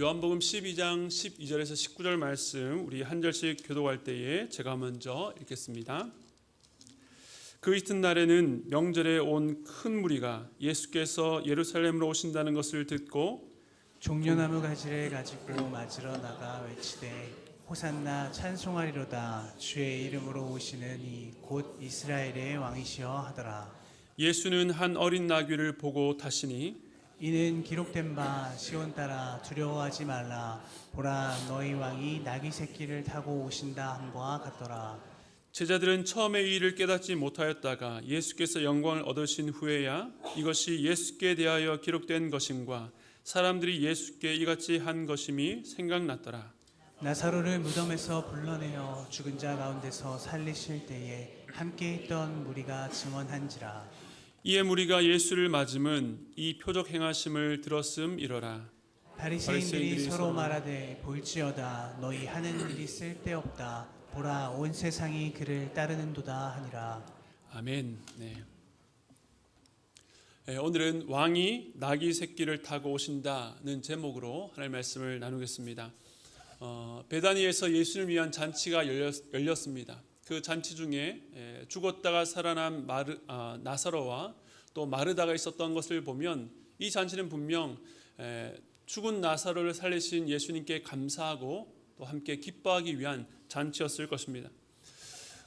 요한복음 12장 12절에서 19절 말씀 우리 한 절씩 교독할 때에 제가 먼저 읽겠습니다. 그 이튿날에는 명절에 온 큰 무리가 예수께서 예루살렘으로 오신다는 것을 듣고 종려나무 가지를 가지고 맞으러 나가 외치되 호산나 찬송하리로다 주의 이름으로 오시는 이 곧 이스라엘의 왕이시여 하더라. 예수는 한 어린 나귀를 보고 타시니 이는 기록된 바 시온 따라 두려워하지 말라 보라 너희 왕이 나귀 새끼를 타고 오신다 함과 같더라. 제자들은 처음에 이 일을 깨닫지 못하였다가 예수께서 영광을 얻으신 후에야 이것이 예수께 대하여 기록된 것임과 사람들이 예수께 이같이 한 것임이 생각났더라. 나사로를 무덤에서 불러내어 죽은 자 가운데서 살리실 때에 함께 있던 무리가 증언한지라. 이에 무리가 예수를 맞음은 이 표적 행하심을 들었음이러라. 바리새인들이 서로 말하되 볼지어다 너희 하는 일이 쓸데없다 보라 온 세상이 그를 따르는도다 하니라. 아멘. 네. 오늘은 왕이 나귀 새끼를 타고 오신다는 제목으로 하나님의 말씀을 나누겠습니다. 베다니에서 예수를 위한 잔치가 열렸습니다. 그 잔치 중에 죽었다가 살아난 나사로와 또 마르다가 있었던 것을 보면 이 잔치는 분명 죽은 나사로를 살리신 예수님께 감사하고 또 함께 기뻐하기 위한 잔치였을 것입니다.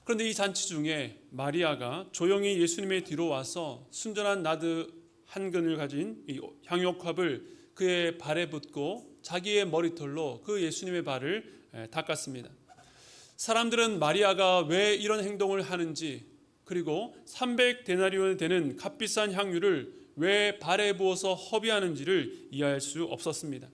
그런데 이 잔치 중에 마리아가 조용히 예수님의 뒤로 와서 순전한 나드 한 근을 가진 이 향유옥합을 그의 발에 붓고 자기의 머리털로 그 예수님의 발을 닦았습니다. 사람들은 마리아가 왜 이런 행동을 하는지 그리고 300데나리온이 되는 값비싼 향유를 왜 발에 부어서 허비하는지를 이해할 수 없었습니다.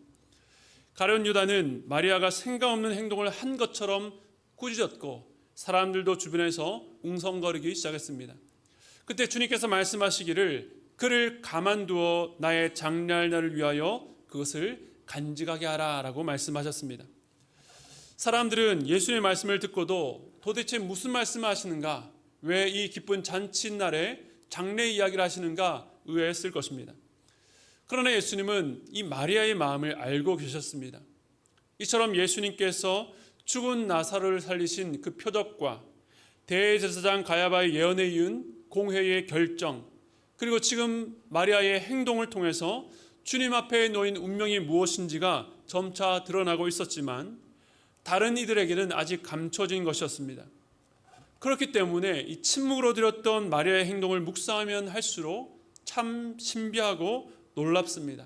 가룟 유다는 마리아가 생각 없는 행동을 한 것처럼 꾸짖었고 사람들도 주변에서 웅성거리기 시작했습니다. 그때 주님께서 말씀하시기를 그를 가만두어 나의 장날날을 위하여 그것을 간직하게 하라 라고 말씀하셨습니다. 사람들은 예수님의 말씀을 듣고도 도대체 무슨 말씀을 하시는가, 왜 이 기쁜 잔칫날에 장례 이야기를 하시는가 의아했을 것입니다. 그러나 예수님은 이 마리아의 마음을 알고 계셨습니다. 이처럼 예수님께서 죽은 나사로를 살리신 그 표적과 대제사장 가야바의 예언에 이은 공회의 결정, 그리고 지금 마리아의 행동을 통해서 주님 앞에 놓인 운명이 무엇인지가 점차 드러나고 있었지만 다른 이들에게는 아직 감춰진 것이었습니다. 그렇기 때문에 이 침묵으로 드렸던 마리아의 행동을 묵상하면 할수록 참 신비하고 놀랍습니다.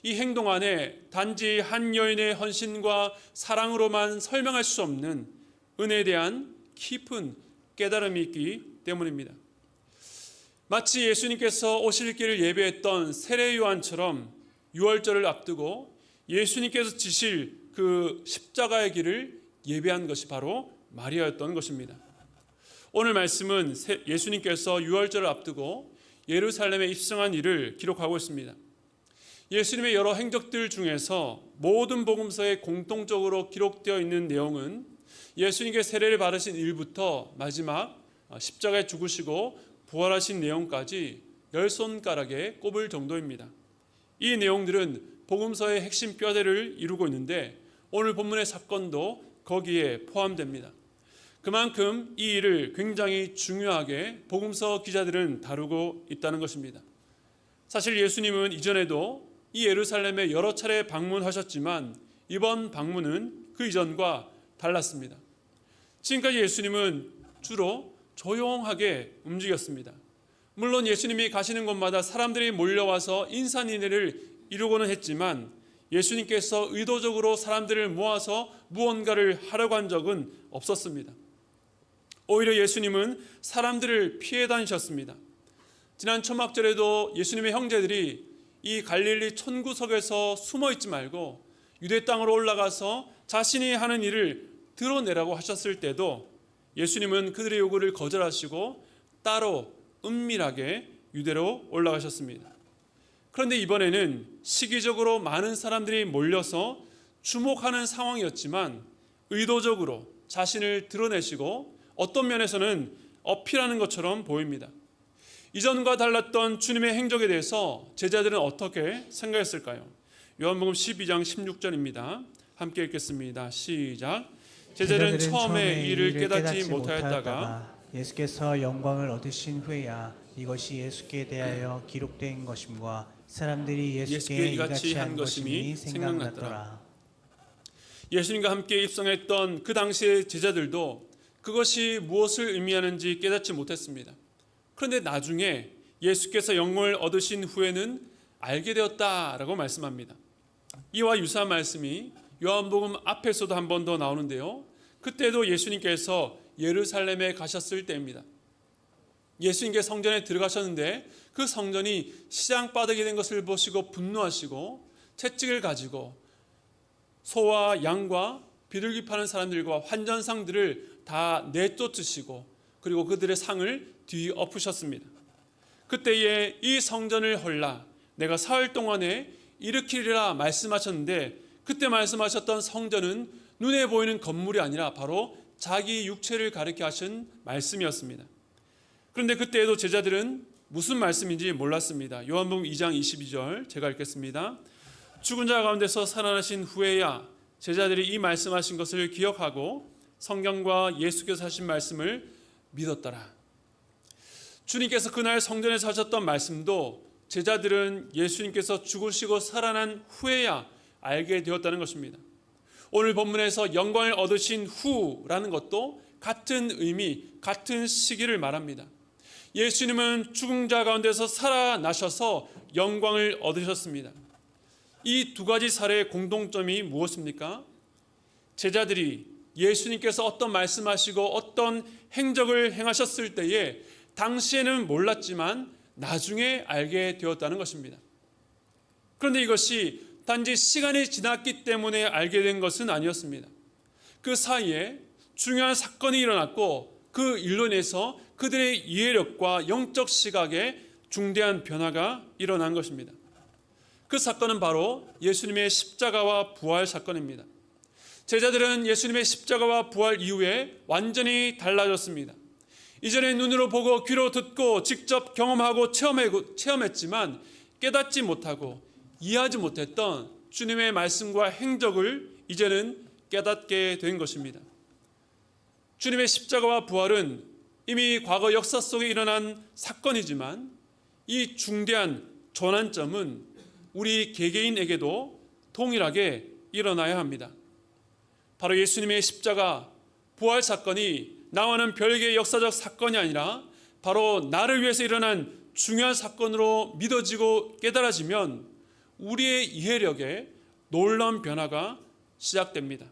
이 행동 안에 단지 한 여인의 헌신과 사랑으로만 설명할 수 없는 은혜에 대한 깊은 깨달음이 있기 때문입니다. 마치 예수님께서 오실 길을 예배했던 세례 요한처럼 유월절을 앞두고 예수님께서 지실 그 십자가의 길을 예배한 것이 바로 마리아였던 것입니다. 오늘 말씀은 예수님께서 유월절을 앞두고 예루살렘에 입성한 일을 기록하고 있습니다. 예수님의 여러 행적들 중에서 모든 복음서에 공통적으로 기록되어 있는 내용은 예수님께 세례를 받으신 일부터 마지막 십자가에 죽으시고 부활하신 내용까지 10손가락에 꼽을 정도입니다. 이 내용들은 복음서의 핵심 뼈대를 이루고 있는데 오늘 본문의 사건도 거기에 포함됩니다. 그만큼 이 일을 굉장히 중요하게 복음서 기자들은 다루고 있다는 것입니다. 사실 예수님은 이전에도 이 예루살렘에 여러 차례 방문하셨지만 이번 방문은 그 이전과 달랐습니다. 지금까지 예수님은 주로 조용하게 움직였습니다. 물론 예수님이 가시는 곳마다 사람들이 몰려와서 인산인해를 이루고는 했지만 예수님께서 의도적으로 사람들을 모아서 무언가를 하려고 한 적은 없었습니다. 오히려 예수님은 사람들을 피해 다니셨습니다. 지난 초막절에도 예수님의 형제들이 이 갈릴리 촌구석에서 숨어 있지 말고 유대 땅으로 올라가서 자신이 하는 일을 드러내라고 하셨을 때도 예수님은 그들의 요구를 거절하시고 따로 은밀하게 유대로 올라가셨습니다. 그런데 이번에는 시기적으로 많은 사람들이 몰려서 주목하는 상황이었지만 의도적으로 자신을 드러내시고 어떤 면에서는 어필하는 것처럼 보입니다. 이전과 달랐던 주님의 행적에 대해서 제자들은 어떻게 생각했을까요? 요한복음 12장 16절입니다. 함께 읽겠습니다. 시작. 제자들은 처음에 이를 깨닫지 못하였다가 예수께서 영광을 얻으신 후에야 이것이 예수께 대하여 기록된 것임과 사람들이 예수께 이같이 한 것임이 생각났더라. 예수님과 함께 입성했던 그 당시의 제자들도 그것이 무엇을 의미하는지 깨닫지 못했습니다. 그런데 나중에 예수께서 영광을 얻으신 후에는 알게 되었다라고 말씀합니다. 이와 유사한 말씀이 요한복음 앞에서도 한 번 더 나오는데요. 그때도 예수님께서 예루살렘에 가셨을 때입니다. 예수님께 성전에 들어가셨는데 그 성전이 시장바닥이 된 것을 보시고 분노하시고 채찍을 가지고 소와 양과 비둘기 파는 사람들과 환전상들을 다 내쫓으시고 그리고 그들의 상을 뒤엎으셨습니다. 그때에 이 성전을 헐라 내가 사흘 동안에 일으키리라 말씀하셨는데 그때 말씀하셨던 성전은 눈에 보이는 건물이 아니라 바로 자기 육체를 가리켜 하신 말씀이었습니다. 그런데 그때에도 제자들은 무슨 말씀인지 몰랐습니다. 요한복음 2장 22절 제가 읽겠습니다. 죽은 자 가운데서 살아나신 후에야 제자들이 이 말씀하신 것을 기억하고 성경과 예수께서 하신 말씀을 믿었더라. 주님께서 그날 성전에서 하셨던 말씀도 제자들은 예수님께서 죽으시고 살아난 후에야 알게 되었다는 것입니다. 오늘 본문에서 영광을 얻으신 후라는 것도 같은 의미, 같은 시기를 말합니다. 예수님은 죽은 자 가운데서 살아나셔서 영광을 얻으셨습니다. 이 두 가지 사례의 공통점이 무엇입니까? 제자들이 예수님께서 어떤 말씀하시고 어떤 행적을 행하셨을 때에 당시에는 몰랐지만 나중에 알게 되었다는 것입니다. 그런데 이것이 단지 시간이 지났기 때문에 알게 된 것은 아니었습니다. 그 사이에 중요한 사건이 일어났고 그 일로 인해서 그들의 이해력과 영적 시각에 중대한 변화가 일어난 것입니다. 그 사건은 바로 예수님의 십자가와 부활 사건입니다. 제자들은 예수님의 십자가와 부활 이후에 완전히 달라졌습니다. 이전에 눈으로 보고 귀로 듣고 직접 경험하고 체험했지만 깨닫지 못하고 이해하지 못했던 주님의 말씀과 행적을 이제는 깨닫게 된 것입니다. 주님의 십자가와 부활은 이미 과거 역사 속에 일어난 사건이지만 이 중대한 전환점은 우리 개개인에게도 동일하게 일어나야 합니다. 바로 예수님의 십자가 부활 사건이 나와는 별개의 역사적 사건이 아니라 바로 나를 위해서 일어난 중요한 사건으로 믿어지고 깨달아지면 우리의 이해력에 놀라운 변화가 시작됩니다.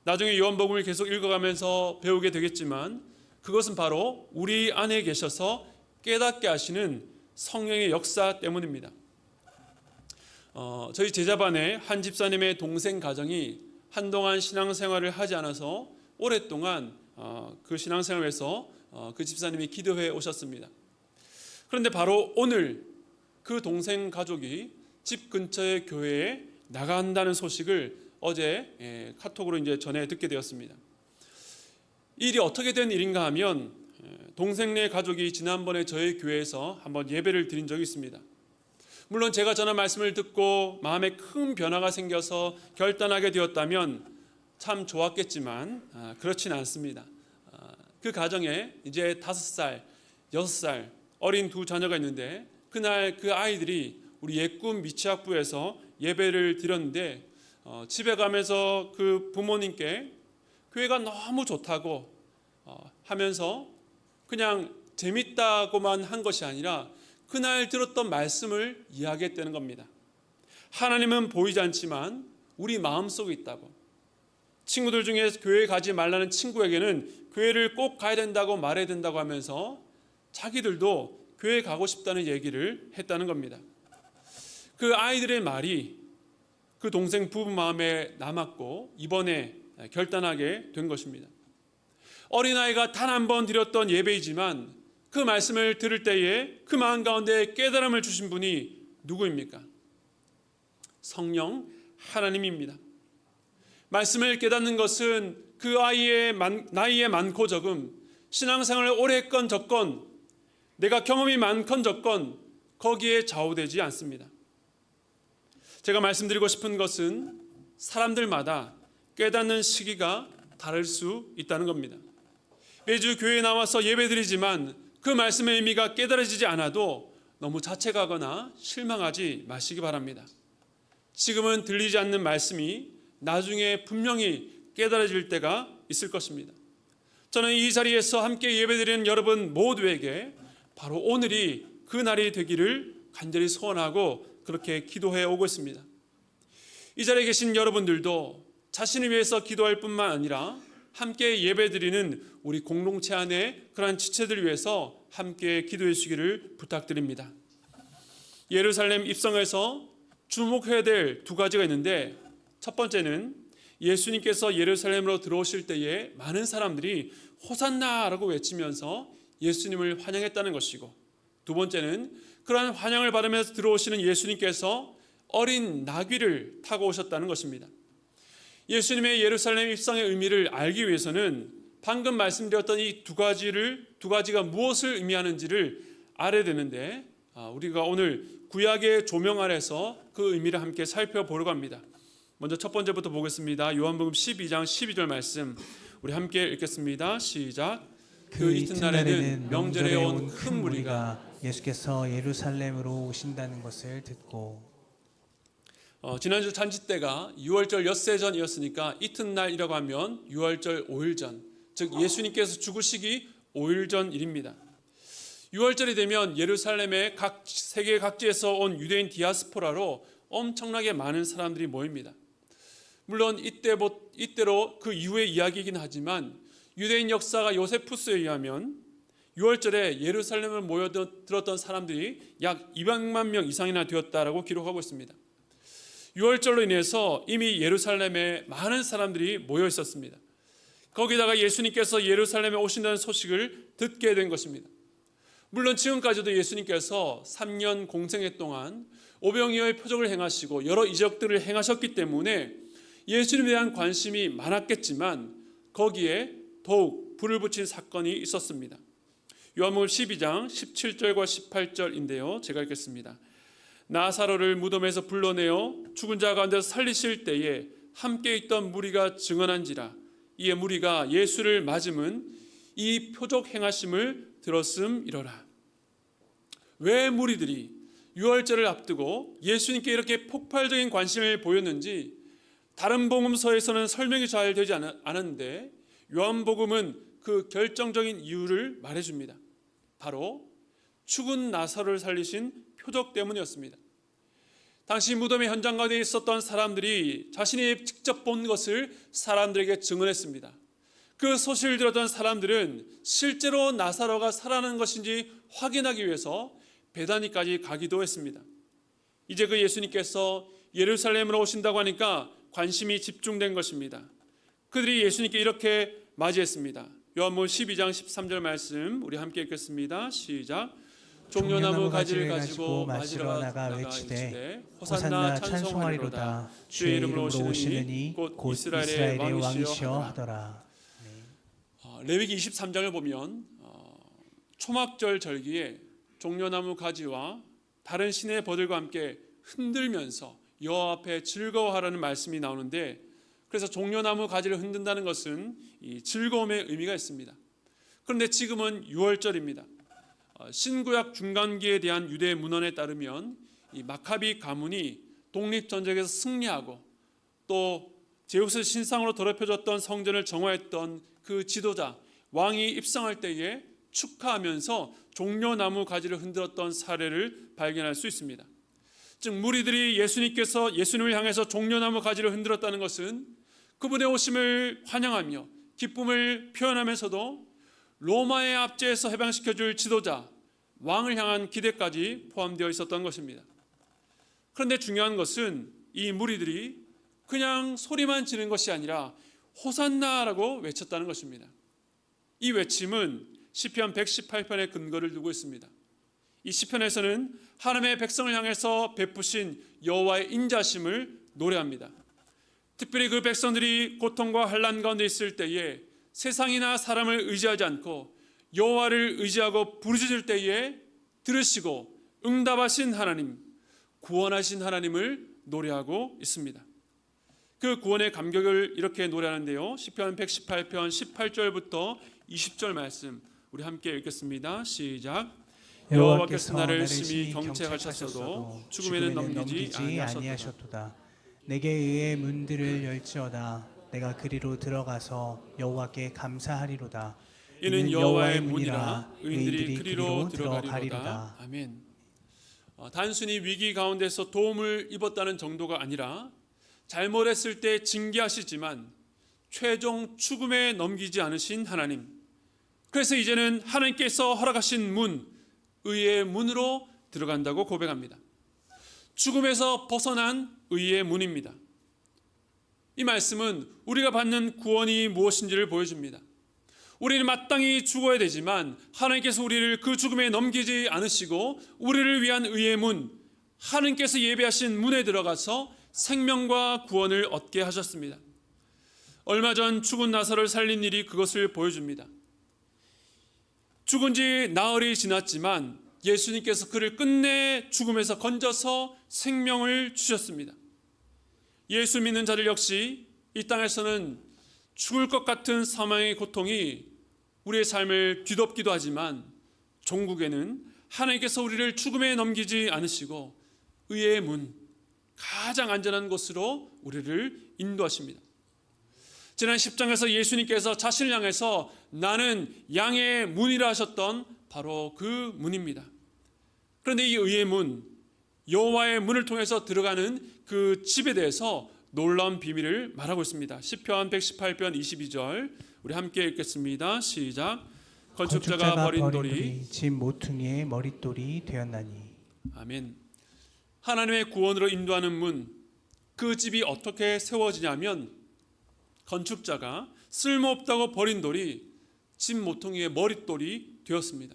나중에 요한복음을 계속 읽어가면서 배우게 되겠지만 그것은 바로 우리 안에 계셔서 깨닫게 하시는 성령의 역사 때문입니다. 저희 제자반의 한 집사님의 동생 가정이 한동안 신앙생활을 하지 않아서 오랫동안 그 신앙생활에서 그 집사님이 기도해 오셨습니다. 그런데 바로 오늘 그 동생 가족이 집 근처의 교회에 나간다는 소식을 어제 카톡으로 이제 전해 듣게 되었습니다. 일이 어떻게 된 일인가 하면 동생네 가족이 지난번에 저희 교회에서 한번 예배를 드린 적이 있습니다. 물론 제가 전한 말씀을 듣고 마음에 큰 변화가 생겨서 결단하게 되었다면 참 좋았겠지만 그렇지는 않습니다. 그 가정에 이제 5살, 6살 어린 두 자녀가 있는데 그날 그 아이들이 우리 예꿈 미취학부에서 예배를 드렸는데 집에 가면서 그 부모님께 교회가 너무 좋다고 하면서 그냥 재밌다고만 한 것이 아니라 그날 들었던 말씀을 이야기했다는 겁니다. 하나님은 보이지 않지만 우리 마음속에 있다고. 친구들 중에 교회 가지 말라는 친구에게는 교회를 꼭 가야 된다고 말해야 된다고 하면서 자기들도 교회 가고 싶다는 얘기를 했다는 겁니다. 그 아이들의 말이 그 동생 부부 마음에 남았고 이번에 결단하게 된 것입니다. 어린아이가 단 한 번 드렸던 예배이지만 그 말씀을 들을 때에 그 마음 가운데 깨달음을 주신 분이 누구입니까? 성령 하나님입니다. 말씀을 깨닫는 것은 그 아이의 나이에 많고 적음, 신앙생활을 오래 했건 적건, 내가 경험이 많건 적건 거기에 좌우되지 않습니다. 제가 말씀드리고 싶은 것은 사람들마다 깨닫는 시기가 다를 수 있다는 겁니다. 매주 교회에 나와서 예배드리지만 그 말씀의 의미가 깨달아지지 않아도 너무 자책하거나 실망하지 마시기 바랍니다. 지금은 들리지 않는 말씀이 나중에 분명히 깨달아질 때가 있을 것입니다. 저는 이 자리에서 함께 예배드리는 여러분 모두에게 바로 오늘이 그 날이 되기를 간절히 소원하고 그렇게 기도해 오고 있습니다. 이 자리에 계신 여러분들도 자신을 위해서 기도할 뿐만 아니라 함께 예배드리는 우리 공동체 안에 그러한 지체들 위해서 함께 기도해 주시기를 부탁드립니다. 예루살렘 입성에서 주목해야 될 두 가지가 있는데, 첫 번째는 예수님께서 예루살렘으로 들어오실 때에 많은 사람들이 호산나라고 외치면서 예수님을 환영했다는 것이고, 두 번째는 그러한 환영을 받으면서 들어오시는 예수님께서 어린 나귀를 타고 오셨다는 것입니다. 예수님의 예루살렘 입성의 의미를 알기 위해서는 방금 말씀드렸던 이 두 가지가 무엇을 의미하는지를 알아야 되는데, 우리가 오늘 구약의 조명 아래서 그 의미를 함께 살펴보려고 합니다. 먼저 첫 번째부터 보겠습니다. 요한복음 12장 12절 말씀 우리 함께 읽겠습니다. 시작. 그 이튿날에는 명절에 온 큰 무리가 예수께서 예루살렘으로 오신다는 것을 듣고, 지난주 잔치 때가 유월절 엿새 전이었으니까 이튿날이라고 하면 유월절 5일 전, 즉 예수님께서 죽으시기 5일 전 일입니다. 유월절이 되면 예루살렘의 세계 각지에서 온 유대인 디아스포라로 엄청나게 많은 사람들이 모입니다. 물론 이때로 그 이후의 이야기이긴 하지만 유대인 역사가 요세푸스에 의하면 유월절에 예루살렘을 모여들었던 사람들이 약 200만 명 이상이나 되었다라고 기록하고 있습니다. 유월절로 인해서 이미 예루살렘에 많은 사람들이 모여 있었습니다. 거기다가 예수님께서 예루살렘에 오신다는 소식을 듣게 된 것입니다. 물론 지금까지도 예수님께서 3년 공생애 동안 오병이어의 표적을 행하시고 여러 이적들을 행하셨기 때문에 예수님에 대한 관심이 많았겠지만 거기에 더욱 불을 붙인 사건이 있었습니다. 요한복음 12장 17절과 18절인데요. 제가 읽겠습니다. 나사로를 무덤에서 불러내어 죽은 자 가운데서 살리실 때에 함께 있던 무리가 증언한지라. 이에 무리가 예수를 맞음은 이 표적 행하심을 들었음이러라. 왜 무리들이 유월절을 앞두고 예수님께 이렇게 폭발적인 관심을 보였는지 다른 복음서에서는 설명이 잘 되지 않았는데 요한복음은 그 결정적인 이유를 말해줍니다. 바로 죽은 나사로를 살리신 표적 때문이었습니다. 당시 무덤의 현장 가운데 있었던 사람들이 자신이 직접 본 것을 사람들에게 증언했습니다. 그 소식을 들었던 사람들은 실제로 나사로가 살아난 것인지 확인하기 위해서 베다니까지 가기도 했습니다. 이제 그 예수님께서 예루살렘으로 오신다고 하니까 관심이 집중된 것입니다. 그들이 예수님께 이렇게 맞이했습니다. 요한복음 12장 13절 말씀 우리 함께 읽겠습니다. 시작. 종려나무 가지를 가지고 맞으러 나가 외치되 호산나 찬송하리로다. 주의 이름으로 오시는 이 곧 이스라엘의 왕이시여 하더라. 레위기 23장을 보면 초막절 절기에 종려나무 가지와 다른 신의 버들과 함께 흔들면서 여호와 앞에 즐거워하라는 말씀이 나오는데, 그래서 종려나무 가지를 흔든다는 것은 이 즐거움의 의미가 있습니다. 그런데 지금은 유월절입니다. 신구약 중간기에 대한 유대 문헌에 따르면 이 마카비 가문이 독립전쟁에서 승리하고 또 제우스 신상으로 더럽혀졌던 성전을 정화했던 그 지도자 왕이 입성할 때에 축하하면서 종려나무 가지를 흔들었던 사례를 발견할 수 있습니다. 즉 무리들이 예수님을 향해서 종려나무 가지를 흔들었다는 것은 그분의 오심을 환영하며 기쁨을 표현하면서도 로마의 압제에서 해방시켜줄 지도자 왕을 향한 기대까지 포함되어 있었던 것입니다. 그런데 중요한 것은 이 무리들이 그냥 소리만 지른 것이 아니라 호산나라고 외쳤다는 것입니다. 이 외침은 시편 118편의 근거를 두고 있습니다. 이 시편에서는 하나님의 백성을 향해서 베푸신 여호와의 인자심을 노래합니다. 특별히 그 백성들이 고통과 환난 가운데 있을 때에 세상이나 사람을 의지하지 않고 여호와를 의지하고 부르짖을 때에 들으시고 응답하신 하나님, 구원하신 하나님을 노래하고 있습니다. 그 구원의 감격을 이렇게 노래하는데요. 시편 118편 18절부터 20절 말씀 우리 함께 읽겠습니다. 시작. 여호와께서 나를 심히 경책하셨어도 죽음에는 넘기지 아니하셨도다. 내게 의의 문들을 열지어다. 내가 그리로 들어가서 여호와께 감사하리로다. 이는 여호와의 문이라 의인들이 그리로 들어가리로다. 아멘. 단순히 위기 가운데서 도움을 입었다는 정도가 아니라 잘못했을 때 징계하시지만 최종 죽음에 넘기지 않으신 하나님. 그래서 이제는 하나님께서 허락하신 문, 의의 문으로 들어간다고 고백합니다. 죽음에서 벗어난 의의 문입니다. 이 말씀은 우리가 받는 구원이 무엇인지를 보여줍니다. 우리는 마땅히 죽어야 되지만 하나님께서 우리를 그 죽음에 넘기지 않으시고 우리를 위한 의의 문, 하나님께서 예배하신 문에 들어가서 생명과 구원을 얻게 하셨습니다. 얼마 전 죽은 나사로를 살린 일이 그것을 보여줍니다. 죽은 지 나흘이 지났지만 예수님께서 그를 끝내 죽음에서 건져서 생명을 주셨습니다. 예수 믿는 자들 역시 이 땅에서는 죽을 것 같은 사망의 고통이 우리의 삶을 뒤덮기도 하지만 종국에는 하나님께서 우리를 죽음에 넘기지 않으시고 의의 문, 가장 안전한 곳으로 우리를 인도하십니다. 지난 10장에서 예수님께서 자신을 향해서 나는 양의 문이라 하셨던 바로 그 문입니다. 그런데 이 의의 문, 여호와의 문을 통해서 들어가는 그 집에 대해서 놀라운 비밀을 말하고 있습니다. 시편 118편 22절 우리 함께 읽겠습니다. 시작. 건축자가 버린 돌이 집 모퉁이의 머릿돌이 되었나니. 아멘. 하나님의 구원으로 인도하는 문, 그 집이 어떻게 세워지냐면 건축자가 쓸모없다고 버린 돌이 집 모퉁이의 머릿돌이 되었습니다.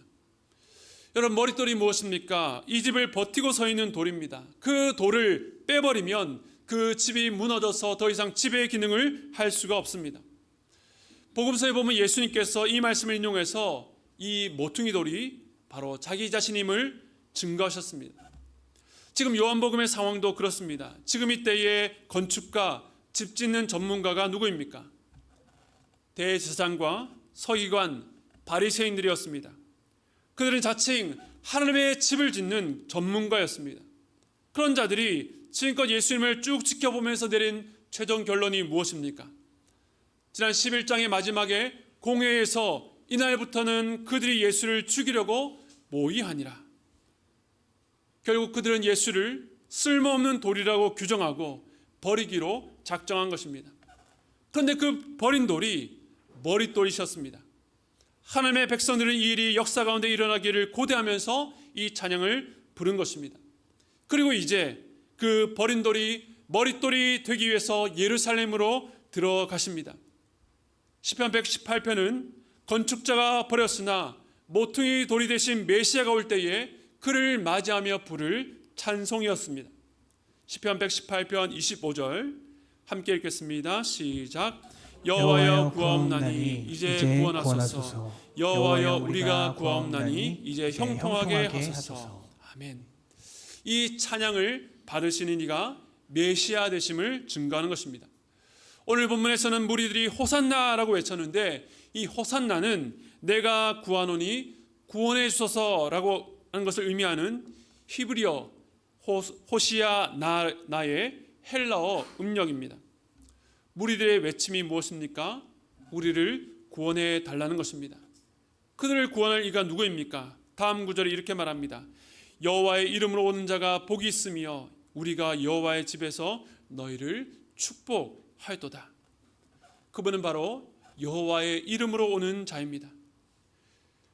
여러분, 머릿돌이 무엇입니까? 이 집을 버티고 서 있는 돌입니다. 그 돌을 빼버리면 그 집이 무너져서 더 이상 집의 기능을 할 수가 없습니다. 복음서에 보면 예수님께서 이 말씀을 인용해서 이 모퉁이 돌이 바로 자기 자신임을 증거하셨습니다. 지금 요한복음의 상황도 그렇습니다. 지금 이때의 건축가, 집 짓는 전문가가 누구입니까? 대제사장과 서기관, 바리새인들이었습니다. 그들은 자칭 하나님의 집을 짓는 전문가였습니다. 그런 자들이 지금껏 예수님을 쭉 지켜보면서 내린 최종 결론이 무엇입니까? 지난 11장의 마지막에 공회에서 이날부터는 그들이 예수를 죽이려고 모의하니라. 결국 그들은 예수를 쓸모없는 돌이라고 규정하고 버리기로 작정한 것입니다. 그런데 그 버린 돌이 머릿돌이셨습니다. 하나님의 백성들은 이 일이 역사 가운데 일어나기를 고대하면서 이 찬양을 부른 것입니다. 그리고 이제 그 버린 돌이 머릿돌이 되기 위해서 예루살렘으로 들어가십니다. 시편 118편은 건축자가 버렸으나 모퉁이 돌이 되신 메시아가 올 때에 그를 맞이하며 부를 찬송이었습니다. 시편 118편 25절 함께 읽겠습니다. 시작. 여호와여 구하옵나니 이제 구원하소서. 여호와여 우리가 구하옵나니 이제 형통하게 하소서. 아멘. 이 찬양을 받으시는 이가 메시아 되심을 증거하는 것입니다. 오늘 본문에서는 무리들이 호산나라고 외쳤는데 이 호산나는 내가 구하노니 구원해 주소서라고 하는 것을 의미하는 히브리어 호시아 나의 헬라어 음력입니다. 무리들의 외침이 무엇입니까? 우리를 구원해 달라는 것입니다. 그들을 구원할 이가 누구입니까? 다음 구절에 이렇게 말합니다. 여호와의 이름으로 오는 자가 복이 있으며 우리가 여호와의 집에서 너희를 축복하였도다. 그분은 바로 여호와의 이름으로 오는 자입니다.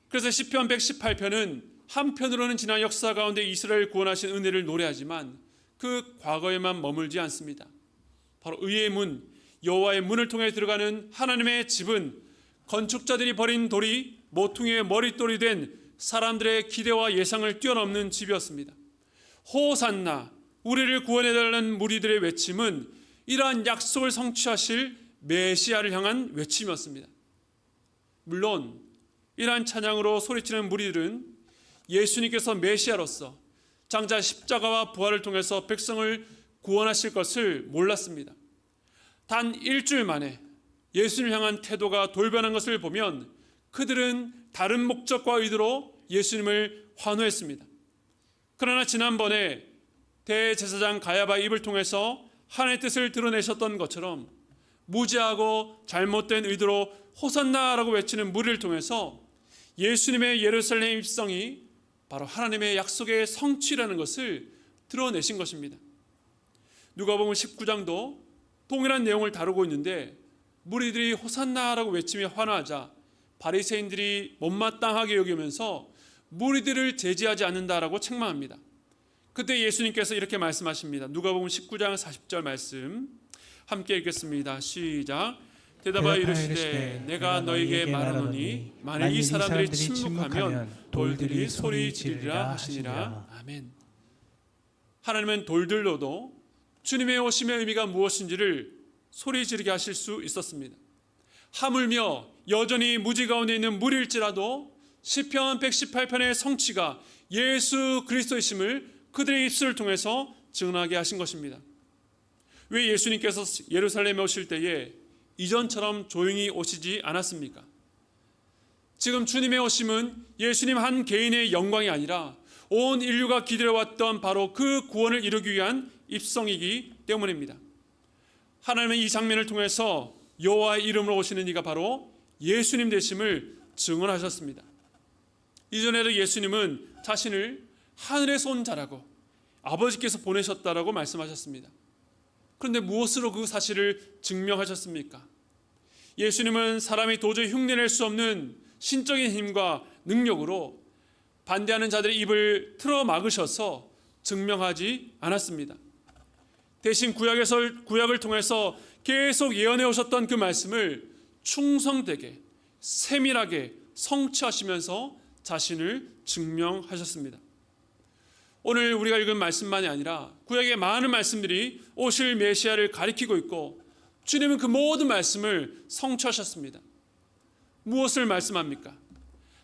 그래서 시편 118편은 한편으로는 지난 역사 가운데 이스라엘 구원하신 은혜를 노래하지만 그 과거에만 머물지 않습니다. 바로 의의 문, 여호와의 문을 통해 들어가는 하나님의 집은 건축자들이 버린 돌이 모퉁이의 머릿돌이 된 사람들의 기대와 예상을 뛰어넘는 집이었습니다. 호산나, 우리를 구원해달라는 무리들의 외침은 이러한 약속을 성취하실 메시아를 향한 외침이었습니다. 물론 이러한 찬양으로 소리치는 무리들은 예수님께서 메시아로서 장자 십자가와 부활을 통해서 백성을 구원하실 것을 몰랐습니다. 단 일주일 만에 예수님을 향한 태도가 돌변한 것을 보면 그들은 다른 목적과 의도로 예수님을 환호했습니다. 그러나 지난번에 대제사장 가야바의 입을 통해서 하나님의 뜻을 드러내셨던 것처럼 무지하고 잘못된 의도로 호산나라고 외치는 무리를 통해서 예수님의 예루살렘 입성이 바로 하나님의 약속의 성취라는 것을 드러내신 것입니다. 누가복음 19장도 동일한 내용을 다루고 있는데 무리들이 호산나라고 외치며 환호하자 바리새인들이 못마땅하게 여기면서 무리들을 제지하지 않는다라고 책망합니다. 그때 예수님께서 이렇게 말씀하십니다. 누가복음 19장 40절 말씀 함께 읽겠습니다. 시작. 대답하여 이르시되 내가 너에게 말하노니 만일 이 사람들이 침묵하면 돌들이 소리 지르리라 하시니라. 아멘. 하나님은 돌들로도 주님의 오심의 의미가 무엇인지를 소리 지르게 하실 수 있었습니다. 하물며 여전히 무지 가운데 있는 무리일지라도 시편 118편의 성취가 예수 그리스도이심을 그들의 입술을 통해서 증언하게 하신 것입니다. 왜 예수님께서 예루살렘에 오실 때에 이전처럼 조용히 오시지 않았습니까? 지금 주님의 오심은 예수님 한 개인의 영광이 아니라 온 인류가 기다려왔던 바로 그 구원을 이루기 위한 입성이기 때문입니다. 하나님은 이 장면을 통해서 여호와의 이름으로 오시는 이가 바로 예수님 되심을 증언하셨습니다. 이전에도 예수님은 자신을 하늘에서 온 자라고 아버지께서 보내셨다라고 말씀하셨습니다. 그런데 무엇으로 그 사실을 증명하셨습니까? 예수님은 사람이 도저히 흉내낼 수 없는 신적인 힘과 능력으로 반대하는 자들의 입을 틀어 막으셔서 증명하지 않았습니다. 대신 구약을 통해서 계속 예언해 오셨던 그 말씀을 충성되게 세밀하게 성취하시면서 자신을 증명하셨습니다. 오늘 우리가 읽은 말씀만이 아니라 구약의 많은 말씀들이 오실 메시아를 가리키고 있고 주님은 그 모든 말씀을 성취하셨습니다. 무엇을 말씀합니까?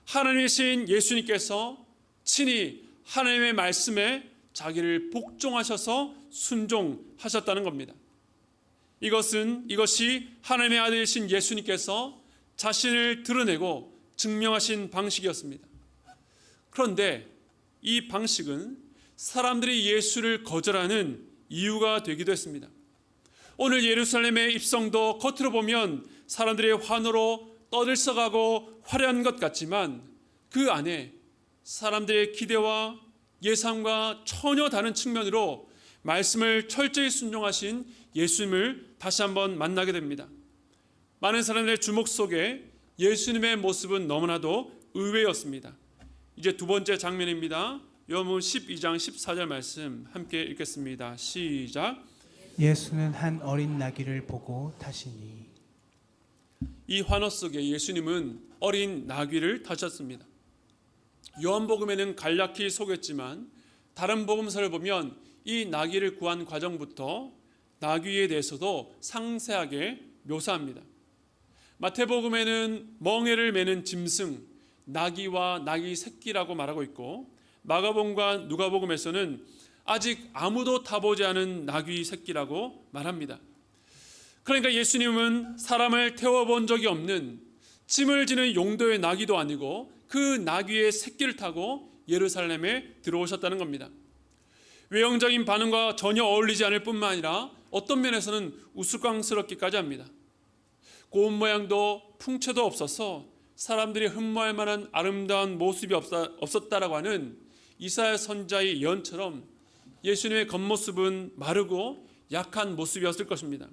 하나님이신 예수님께서 친히 하나님의 말씀에 자기를 복종하셔서 순종하셨다는 겁니다. 이것이 하나님의 아들이신 예수님께서 자신을 드러내고 증명하신 방식이었습니다. 그런데 이 방식은 사람들이 예수를 거절하는 이유가 되기도 했습니다. 오늘 예루살렘의 입성도 겉으로 보면 사람들의 환호로 떠들썩하고 화려한 것 같지만 그 안에 사람들의 기대와 예상과 전혀 다른 측면으로 말씀을 철저히 순종하신 예수님을 다시 한번 만나게 됩니다. 많은 사람들의 주목 속에 예수님의 모습은 너무나도 의외였습니다. 이제 두 번째 장면입니다. 요한복음 12장 14절 말씀 함께 읽겠습니다. 시작. 예수는 한 어린 나귀를 보고 타시니. 이 환호 속에 예수님은 어린 나귀를 타셨습니다. 요한복음에는 간략히 소개했지만 다른 복음서를 보면 이 나귀를 구한 과정부터 나귀에 대해서도 상세하게 묘사합니다. 마태복음에는 멍에를 매는 짐승, 나귀와 나귀 새끼라고 말하고 있고 마가복음과 누가복음에서는 아직 아무도 타보지 않은 나귀 새끼라고 말합니다. 그러니까 예수님은 사람을 태워본 적이 없는 짐을 지는 용도의 나귀도 아니고 그 나귀의 새끼를 타고 예루살렘에 들어오셨다는 겁니다. 외형적인 반응과 전혀 어울리지 않을 뿐만 아니라 어떤 면에서는 우스꽝스럽기까지 합니다. 고운 모양도 풍채도 없어서 사람들이 흠모할 만한 아름다운 모습이 없었다라고 하는 이사야 선지자의 예언처럼 예수님의 겉모습은 마르고 약한 모습이었을 것입니다.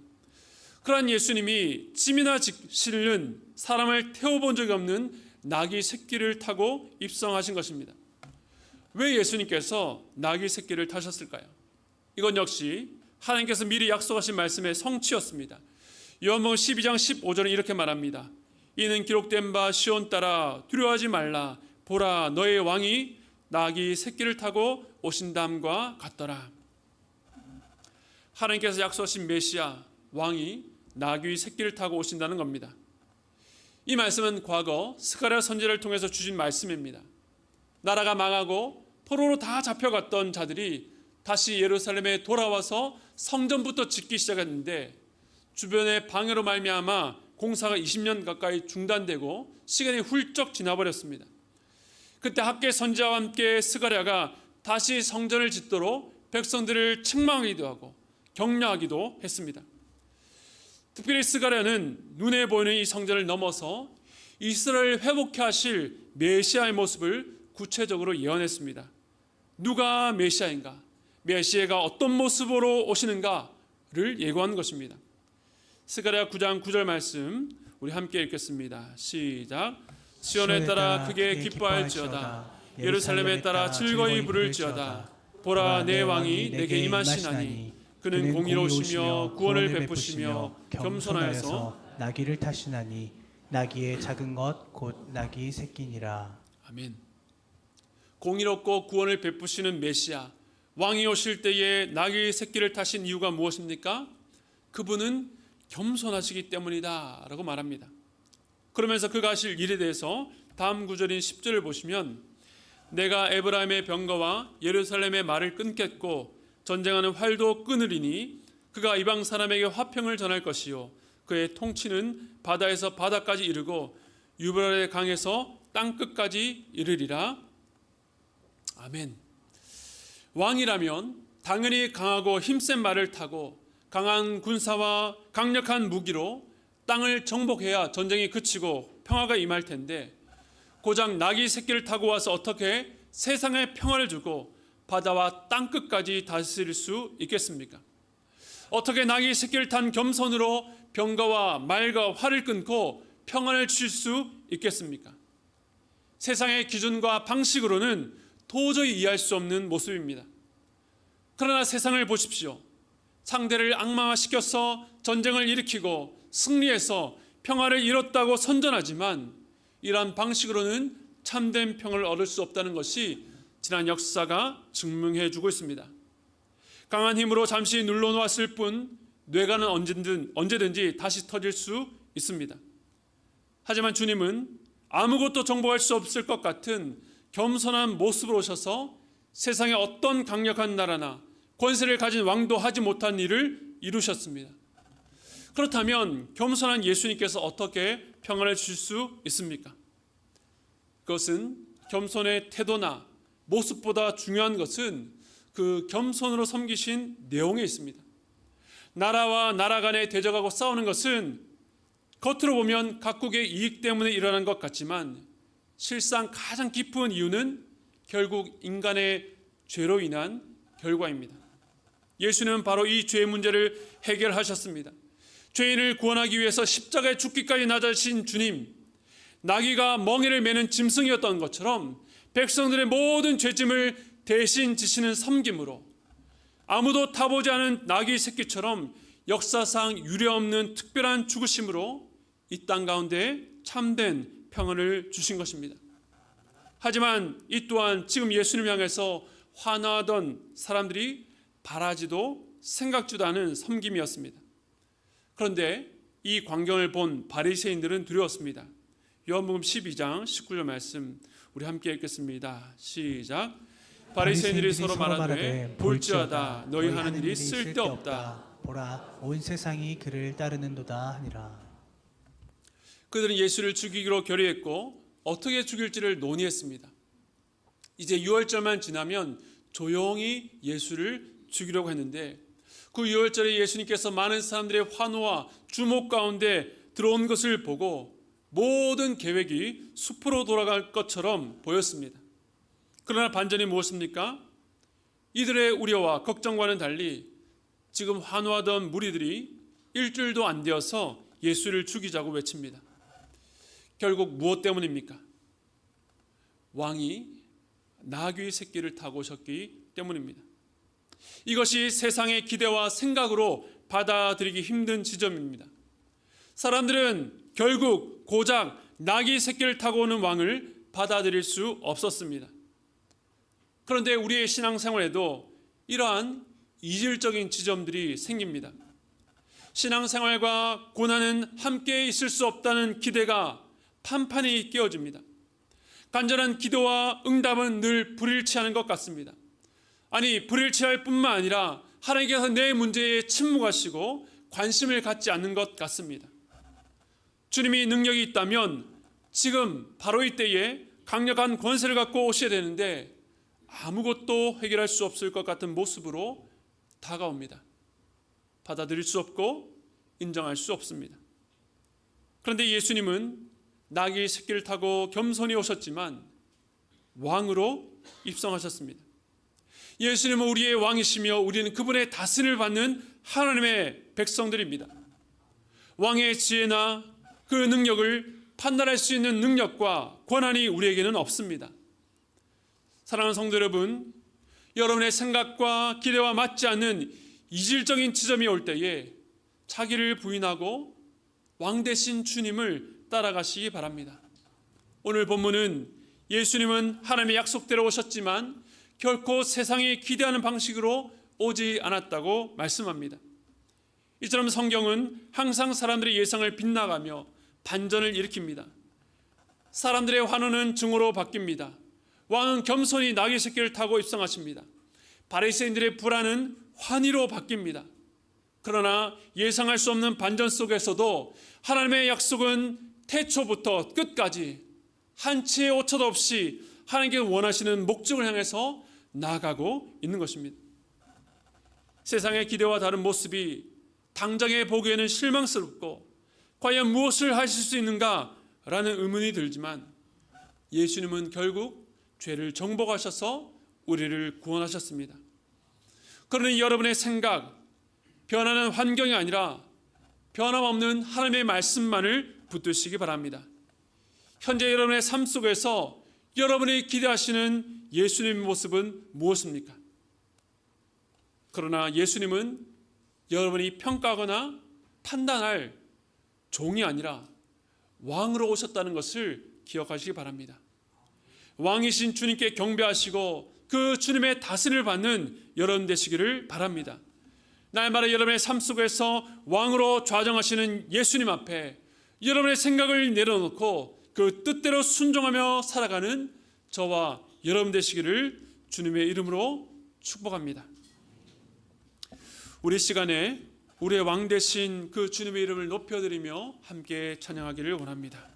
그러한 예수님이 짐이나 실는 사람을 태워본 적이 없는 나귀 새끼를 타고 입성하신 것입니다. 왜 예수님께서 나귀 새끼를 타셨을까요? 이건 역시 하나님께서 미리 약속하신 말씀의 성취였습니다. 요한복음 12장 15절은 이렇게 말합니다. 이는 기록된 바 시온 따라 두려워하지 말라. 보라 너의 왕이 나귀 새끼를 타고 오신다함과 같더라. 하나님께서 약속하신 메시아 왕이 나귀 새끼를 타고 오신다는 겁니다. 이 말씀은 과거 스가랴 선지자를 통해서 주신 말씀입니다. 나라가 망하고 포로로 다 잡혀갔던 자들이 다시 예루살렘에 돌아와서 성전부터 짓기 시작했는데 주변의 방해로 말미암아 공사가 20년 가까이 중단되고 시간이 훌쩍 지나버렸습니다. 그때 학계 선지자와 함께 스가랴가 다시 성전을 짓도록 백성들을 책망하기도 하고 격려하기도 했습니다. 특별히 스가랴는 눈에 보이는 이 성전을 넘어서 이스라엘을 회복해 하실 메시아의 모습을 구체적으로 예언했습니다. 누가 메시아인가? 메시아가 어떤 모습으로 오시는가를 예고한 것입니다. 스가랴 9장 9절 말씀 우리 함께 읽겠습니다. 시작. 시온에 따라 크게 기뻐할지어다. 예루살렘에 따라 즐거이 부를지어다. 보라, 내 왕이 내게 임하시나니 그는 공의로우시며 구원을 베푸시며 겸손하여서 나귀를 타시나니 나귀의 작은 것 곧 나귀 새끼니라. 아멘. 공의롭고 구원을 베푸시는 메시아 왕이 오실 때에 나귀의 새끼를 타신 이유가 무엇입니까? 그분은 겸손하시기 때문이다 라고 말합니다. 그러면서 그가 하실 일에 대해서 다음 구절인 10절을 보시면 내가 에브라임의 병거와 예루살렘의 말을 끊겠고 전쟁하는 활도 끊으리니 그가 이방 사람에게 화평을 전할 것이요 그의 통치는 바다에서 바다까지 이르고 유브라데 강에서 땅끝까지 이르리라. 아멘. 왕이라면 당연히 강하고 힘센 말을 타고 강한 군사와 강력한 무기로 땅을 정복해야 전쟁이 그치고 평화가 임할 텐데 고작 나귀 새끼를 타고 와서 어떻게 세상에 평화를 주고 바다와 땅끝까지 다스릴 수 있겠습니까? 어떻게 나귀 새끼를 탄 겸손으로 병거와 말과 활을 끊고 평안을 주실 수 있겠습니까? 세상의 기준과 방식으로는 도저히 이해할 수 없는 모습입니다. 그러나 세상을 보십시오. 상대를 악마화시켜서 전쟁을 일으키고 승리해서 평화를 이뤘다고 선전하지만 이러한 방식으로는 참된 평화를 얻을 수 없다는 것이 지난 역사가 증명해 주고 있습니다. 강한 힘으로 잠시 눌러놓았을 뿐 뇌가는 언제든지 다시 터질 수 있습니다. 하지만 주님은 아무것도 정복할 수 없을 것 같은 겸손한 모습으로 오셔서 세상의 어떤 강력한 나라나 권세를 가진 왕도 하지 못한 일을 이루셨습니다. 그렇다면 겸손한 예수님께서 어떻게 평안을 주실 수 있습니까? 그것은 겸손의 태도나 모습보다 중요한 것은 그 겸손으로 섬기신 내용에 있습니다. 나라와 나라 간에 대적하고 싸우는 것은 겉으로 보면 각국의 이익 때문에 일어난 것 같지만 실상 가장 깊은 이유는 결국 인간의 죄로 인한 결과입니다. 예수는 바로 이 죄의 문제를 해결하셨습니다. 죄인을 구원하기 위해서 십자가에 죽기까지 나자신 주님, 나귀가 멍에를 매는 짐승이었던 것처럼 백성들의 모든 죄짐을 대신 지시는 섬김으로 아무도 타보지 않은 나귀 새끼처럼 역사상 유례없는 특별한 죽으심으로 이 땅 가운데 참된 평안을 주신 것입니다. 하지만 이 또한 지금 예수님을 향해서 환호하던 사람들이 바라지도 생각지도 않은 섬김이었습니다. 그런데 이 광경을 본 바리새인들은 두려웠습니다. 요한복음 12장 19절 말씀 우리 함께 읽겠습니다. 시작. 바리새인들이 서로 말하되 볼지어다 너희 하는 일이 쓸데없다. 보라 온 세상이 그를 따르는도다 하니라. 그들은 예수를 죽이기로 결의했고 어떻게 죽일지를 논의했습니다. 이제 6월절만 지나면 조용히 예수를 죽이려고 했는데 그 6월절에 예수님께서 많은 사람들의 환호와 주목 가운데 들어온 것을 보고 모든 계획이 숲으로 돌아갈 것처럼 보였습니다. 그러나 반전이 무엇입니까? 이들의 우려와 걱정과는 달리 지금 환호하던 무리들이 일주일도 안 되어서 예수를 죽이자고 외칩니다. 결국 무엇 때문입니까? 왕이 나귀 새끼를 타고 오셨기 때문입니다. 이것이 세상의 기대와 생각으로 받아들이기 힘든 지점입니다. 사람들은 결국 고작 나귀 새끼를 타고 오는 왕을 받아들일 수 없었습니다. 그런데 우리의 신앙생활에도 이러한 이질적인 지점들이 생깁니다. 신앙생활과 고난은 함께 있을 수 없다는 기대가 판판히 끼워집니다. 간절한 기도와 응답은 늘 불일치하는 것 같습니다. 아니 불일치할 뿐만 아니라 하나님께서 내 문제에 침묵하시고 관심을 갖지 않는 것 같습니다. 주님이 능력이 있다면 지금 바로 이때에 강력한 권세를 갖고 오셔야 되는데 아무것도 해결할 수 없을 것 같은 모습으로 다가옵니다. 받아들일 수 없고 인정할 수 없습니다. 그런데 예수님은 나귀 새끼를 타고 겸손히 오셨지만 왕으로 입성하셨습니다. 예수님은 우리의 왕이시며 우리는 그분의 다스림을 받는 하나님의 백성들입니다. 왕의 지혜나 그 능력을 판단할 수 있는 능력과 권한이 우리에게는 없습니다. 사랑하는 성도 여러분, 여러분의 생각과 기대와 맞지 않는 이질적인 지점이 올 때에 자기를 부인하고 왕 대신 주님을 따라가시기 바랍니다. 오늘 본문은 예수님은 하나님의 약속대로 오셨지만 결코 세상이 기대하는 방식으로 오지 않았다고 말씀합니다. 이처럼 성경은 항상 사람들의 예상을 빗나가며 반전을 일으킵니다. 사람들의 환호는 증오로 바뀝니다. 왕은 겸손히 나귀 새끼를 타고 입성하십니다. 바리새인들의 불안은 환희로 바뀝니다. 그러나 예상할 수 없는 반전 속에서도 하나님의 약속은 태초부터 끝까지 한치의 오차도 없이 하나님께 원하시는 목적을 향해서 나아가고 있는 것입니다. 세상의 기대와 다른 모습이 당장에 보기에는 실망스럽고 과연 무엇을 하실 수 있는가라는 의문이 들지만 예수님은 결국 죄를 정복하셔서 우리를 구원하셨습니다. 그러니 여러분의 생각, 변하는 환경이 아니라 변함없는 하나님의 말씀만을 붙드시기 바랍니다. 현재 여러분의 삶 속에서 여러분이 기대하시는 예수님의 모습은 무엇입니까? 그러나 예수님은 여러분이 평가하거나 판단할 종이 아니라 왕으로 오셨다는 것을 기억하시기 바랍니다. 왕이신 주님께 경배하시고 그 주님의 다스림을 받는 여러분 되시기를 바랍니다. 날마다 여러분의 삶 속에서 왕으로 좌정하시는 예수님 앞에 여러분의 생각을 내려놓고 그 뜻대로 순종하며 살아가는 저와 여러분 되시기를 주님의 이름으로 축복합니다. 우리 시간에 우리의 왕 되신 그 주님의 이름을 높여드리며 함께 찬양하기를 원합니다.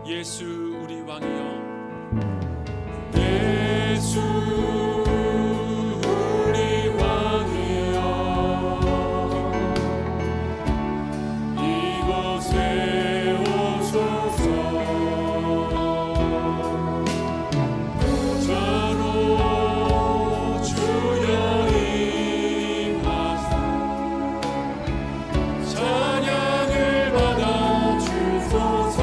예수 우리 왕이여, 예수 우리 왕이여, 이곳에 오소서. 보좌로 주여 임하사 찬양을 받아 주소서.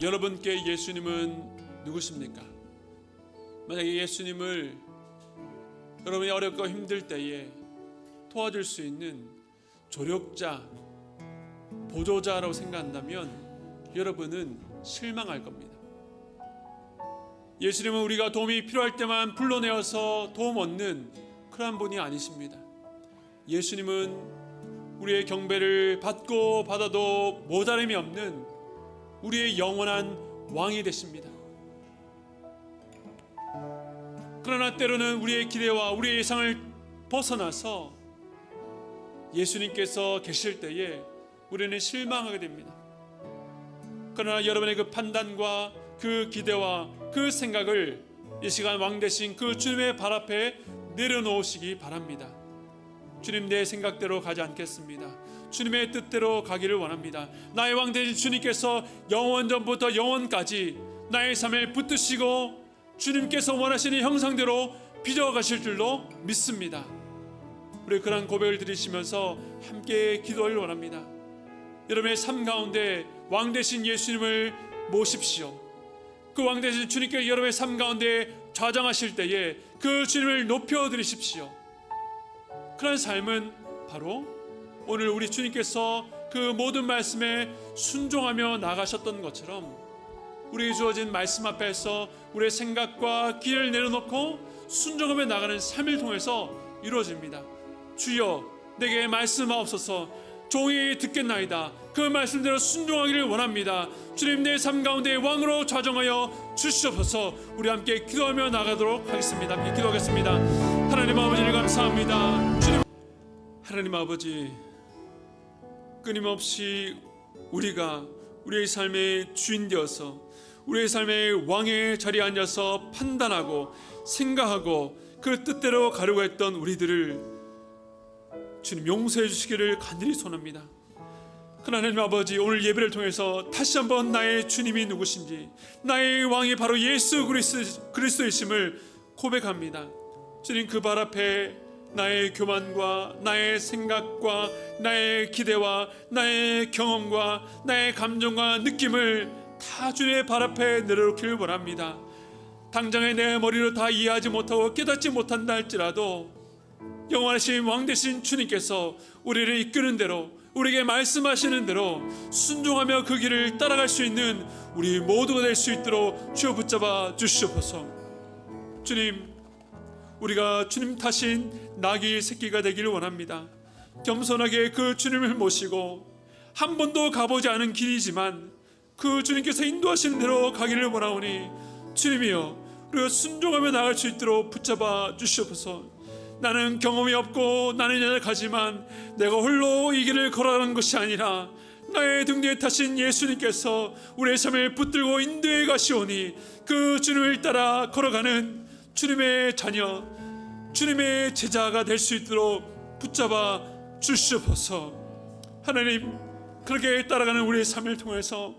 여러분께 예수님은 누구십니까? 만약에 예수님을 여러분이 어렵고 힘들 때에 도와줄 수 있는 조력자, 보조자라고 생각한다면 여러분은 실망할 겁니다. 예수님은 우리가 도움이 필요할 때만 불러내어서 도움 얻는 그러한 분이 아니십니다. 예수님은 우리의 경배를 받고 받아도 모자람이 없는 우리의 영원한 왕이 되십니다. 그러나 때로는 우리의 기대와 우리의 예상을 벗어나서 예수님께서 계실 때에 우리는 실망하게 됩니다. 그러나 여러분의 그 판단과 그 기대와 그 생각을 이 시간 왕 되신 그 주님의 발 앞에 내려놓으시기 바랍니다. 주님, 내 생각대로 가지 않겠습니다. 주님의 뜻대로 가기를 원합니다. 나의 왕 되신 주님께서 영원전부터 영원까지 나의 삶을 붙드시고 주님께서 원하시는 형상대로 빚어가실 줄로 믿습니다. 우리 그런 고백을 드리시면서 함께 기도하기를 원합니다. 여러분의 삶 가운데 왕 되신 예수님을 모십시오. 그 왕 되신 주님께 여러분의 삶 가운데 좌정하실 때에 그 주님을 높여드리십시오. 그런 삶은 바로 오늘 우리 주님께서 그 모든 말씀에 순종하며 나가셨던 것처럼 우리에게 주어진 말씀 앞에서 우리의 생각과 길을 내려놓고 순종하며 나가는 삶을 통해서 이루어집니다. 주여, 내게 말씀하옵소서. 종이 듣겠나이다. 그 말씀대로 순종하기를 원합니다. 주님, 내 삶 가운데 왕으로 좌정하여 주시옵소서. 우리 함께 기도하며 나가도록 하겠습니다. 함께 기도하겠습니다. 하나님 아버지를 감사합니다. 주님, 하나님 아버지, 끊임없이 우리가 우리의 삶의 주인 되어서 우리의 삶의 왕의 자리에 앉아서 판단하고 생각하고 그 뜻대로 가려고 했던 우리들을 주님 용서해 주시기를 간절히 소원합니다. 하나님 아버지, 오늘 예배를 통해서 다시 한번 나의 주님이 누구신지, 나의 왕이 바로 예수 그리스도이심을 고백합니다. 주님, 그 발 앞에 나의 교만과 나의 생각과 나의 기대와 나의 경험과 나의 감정과 느낌을 다 주님의 발 앞에 내려놓기를 원합니다. 당장에 내 머리로 다 이해하지 못하고 깨닫지 못한다 할지라도 영원하신 왕 되신 주님께서 우리를 이끄는 대로, 우리에게 말씀하시는 대로 순종하며 그 길을 따라갈 수 있는 우리 모두가 될 수 있도록 주여 붙잡아 주시옵소서. 주님, 우리가 주님 타신 나귀 새끼가 되기를 원합니다. 겸손하게 그 주님을 모시고 한 번도 가보지 않은 길이지만 그 주님께서 인도하시는 대로 가기를 원하오니 주님이여, 우리가 순종하며 나갈 수 있도록 붙잡아 주시옵소서. 나는 경험이 없고 나는 연약하지만 내가 홀로 이 길을 걸어가는 것이 아니라 나의 등 뒤에 타신 예수님께서 우리의 삶을 붙들고 인도해 가시오니 그 주님을 따라 걸어가는 주님의 자녀, 주님의 제자가 될 수 있도록 붙잡아 주시옵소서. 하나님, 그렇게 따라가는 우리의 삶을 통해서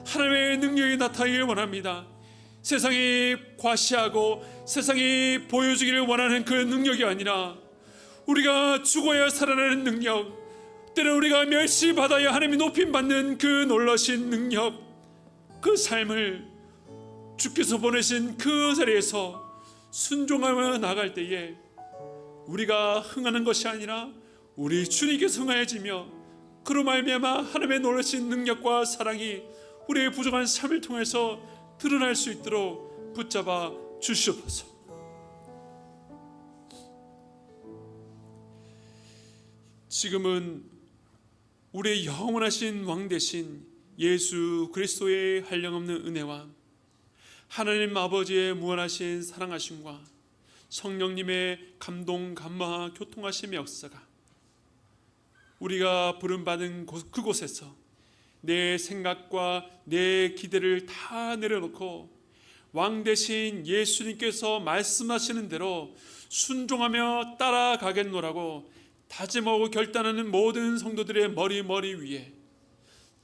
하나님의 능력이 나타나기를 원합니다. 세상이 과시하고 세상이 보여주기를 원하는 그 능력이 아니라 우리가 죽어야 살아나는 능력, 때로 우리가 멸시받아야 하나님이 높임받는 그 놀라신 능력, 그 삶을 주께서 보내신 그 자리에서 순종하며 나갈 때에 우리가 흥하는 것이 아니라 우리 주님께서 흥하여지며 그로 말미암아 하나님의 놀라신 능력과 사랑이 우리의 부족한 삶을 통해서 드러날 수 있도록 붙잡아 주시옵소서. 지금은 우리의 영원하신 왕 되신 예수 그리스도의 한량없는 은혜와 하나님 아버지의 무한하신 사랑하심과 성령님의 감동, 감화, 교통하심의 역사가 우리가 부름받은 그곳에서 내 생각과 내 기대를 다 내려놓고 왕 대신 예수님께서 말씀하시는 대로 순종하며 따라가겠노라고 다짐하고 결단하는 모든 성도들의 머리 위에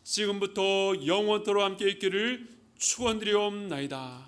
지금부터 영원토록 함께 있기를 축원드리옵나이다.